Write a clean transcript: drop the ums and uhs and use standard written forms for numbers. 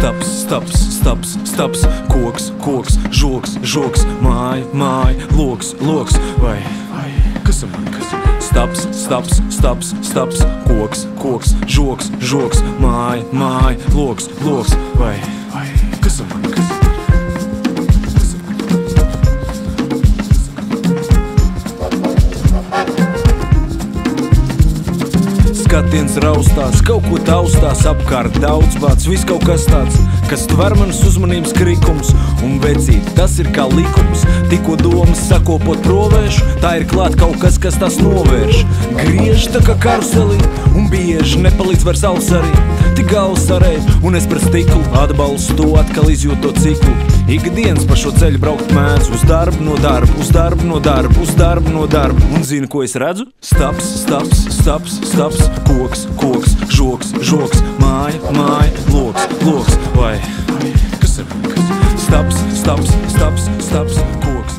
Staps, staps, staps, staps, koks, koks, žoks, žoks, māj, māj, loks, loks, vai, kas man, Staps, staps, staps, staps, koks, koks, žoks, žoks, māj, māj, loks, loks, vai, kas man, Skatiens raustās, kaut ko taustās, apkārt daudz bāds, viss kaut kas tāds, kas tver manas uzmanības krikums. Un vecīt, tas ir kā likums, tikko domas sakopot provēšu, tā ir klāt kaut kas, kas tās novērš. Griež tā kā karuselī, un bieži nepalīdz vairs alus arī, tik galvas arēj, un es pret stiklu atbalstu to, atkal izjūt to ciklu. Ikdienas pa šo ceļu braukt mēdz, uz darbu no darba, uz darbu no darba, uz darbu no darba. Un zini, ko es redzu? Staps, staps, staps, staps, koks, koks, žoks, žoks, māja, māja, loks, loks, vai, kas ir? Staps, staps, staps, staps, koks.